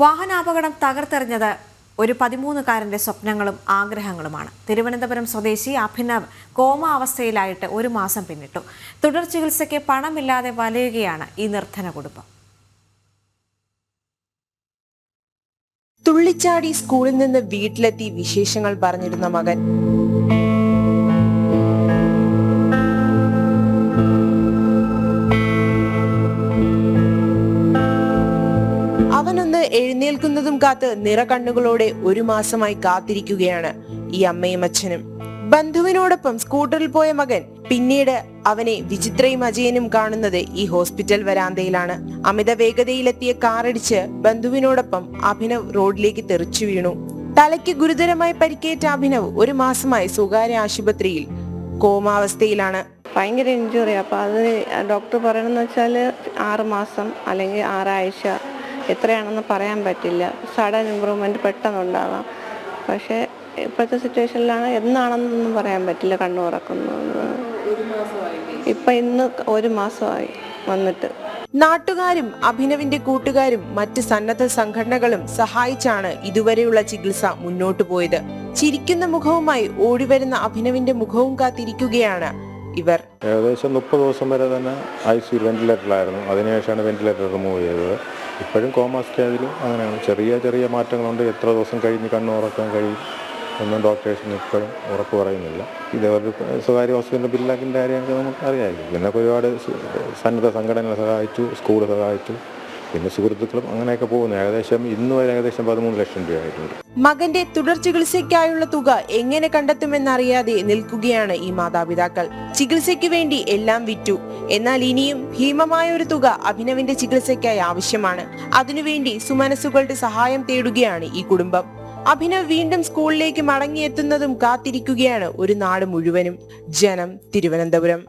വാഹനാപകടം തകർത്തെറിഞ്ഞത് ഒരു 13-കാരന്റെ സ്വപ്നങ്ങളും ആഗ്രഹങ്ങളുമാണ്. തിരുവനന്തപുരം സ്വദേശി അഭിനവ് കോമാവസ്ഥയിലായിട്ട് 1 മാസം പിന്നിട്ടു. തുടർ ചികിത്സയ്ക്ക് പണമില്ലാതെ വലയുകയാണ് ഈ നിർധന കുടുംബം. തുള്ളിച്ചാടി സ്കൂളിൽ നിന്ന് വീട്ടിലെത്തി വിശേഷങ്ങൾ പറഞ്ഞിരുന്ന മകൻ അവനൊന്ന് എഴുന്നേൽക്കുന്നതും കാത്ത് നിറകണ്ണുകളോടെ 1 മാസമായി കാത്തിരിക്കുകയാണ് ഈ അമ്മയും അച്ഛനും. ബന്ധുവിനോടൊപ്പം സ്കൂട്ടറിൽ പോയ മകൻ പിന്നീട് അവനെ വിചിത്രയും അജയനും കാണുന്നത് ഈ ഹോസ്പിറ്റൽ വരാന്തയിലാണ്. അമിത വേഗതയിലെത്തിയ കാറടിച്ച് ബന്ധുവിനോടൊപ്പം അഭിനവ് റോഡിലേക്ക് തെറിച്ചു വീണു. തലയ്ക്ക് ഗുരുതരമായി പരിക്കേറ്റ അഭിനവ് 1 മാസമായി സ്വകാര്യ ആശുപത്രിയിൽ കോമാവസ്ഥയിലാണ്. ഭയങ്കര ഇഞ്ചുറി. അപ്പോൾ അത് ഡോക്ടർ പറയണമെന്ന് വെച്ചാൽ 6 മാസം അല്ലെങ്കിൽ 6 ആഴ്ച എത്രയാണെന്ന് പറയാൻ പറ്റില്ല. സഡൻ ഇമ്പ്രൂവ്മെൻറ്റ് പെട്ടെന്നുണ്ടാകാം. പക്ഷേ ഇപ്പോഴത്തെ സിറ്റുവേഷനിലാണ് എന്നാണെന്നൊന്നും പറയാൻ പറ്റില്ല. കണ്ണു തുറക്കുന്നത് ഇപ്പം ഇന്ന് 1 മാസമായി വന്നിട്ട്. നാട്ടുകാരും അഭിനവിന്റെ കൂട്ടുകാരും മറ്റ് സന്നദ്ധ സംഘടനകളും സഹായിച്ചാണ് ഇതുവരെയുള്ള ചികിത്സ മുന്നോട്ടു പോയത്. ചിരിക്കുന്ന മുഖവുമായി ഓടിവരുന്ന അഭിനവിന്റെ മുഖവും കാത്തിരിക്കുകയാണ് ഇവർ. ഏകദേശം 30 ദിവസം വരെ തന്നെ ICU വെന്റിലേറ്ററിലായിരുന്നു. അതിനുശേഷമാണ് വെന്റിലേറ്റർ റിമൂവ് ചെയ്തത്. ഇപ്പോഴും കോമ സ്റ്റേജിലും അങ്ങനെയാണ്. ചെറിയ മാറ്റങ്ങളുണ്ട്. എത്ര ദിവസം കഴിഞ്ഞ് കണ്ണ് തുറക്കാൻ കഴിയും ഒന്നും ഡോക്ടേഴ്സിന് ഇപ്പോഴും ഉറപ്പ് പറയുന്നില്ല. ഇതേപോലെ സ്വകാര്യ ഹോസ്പിറ്റലിൻ്റെ ബില്ലാക്കിൻ്റെ കാര്യമൊക്കെ നമുക്ക് അറിയാമായിരിക്കും. പിന്നെ ഒരുപാട് സന്നദ്ധ സംഘടനകൾ സഹായിച്ചു, സ്കൂൾ സഹായിച്ചു, പിന്നെ സുഹൃത്തുക്കളും അങ്ങനെയൊക്കെ പോകുന്നു. ഇന്ന് വരെ ഏകദേശം 13 ലക്ഷം രൂപയായിട്ടുണ്ട്. മകന്റെ തുടർ ചികിത്സയ്ക്കായുള്ള തുക എങ്ങനെ കണ്ടെത്തുമെന്നറിയാതെ നിൽക്കുകയാണ് ഈ മാതാപിതാക്കൾ. ചികിത്സയ്ക്ക് വേണ്ടി എല്ലാം വിറ്റു. എന്നാൽ ഇനിയും ഭീമമായ ഒരു തുക അഭിനവിന്റെ ചികിത്സയ്ക്കായി ആവശ്യമാണ്. അതിനുവേണ്ടി സുമനസ്സുകളുടെ സഹായം തേടുകയാണ് ഈ കുടുംബം. അഭിനവ് വീണ്ടും സ്കൂളിലേക്ക് മടങ്ങിയെത്തുന്നതും കാത്തിരിക്കുകയാണ് ഒരു നാട് മുഴുവനും. ജനം, തിരുവനന്തപുരം.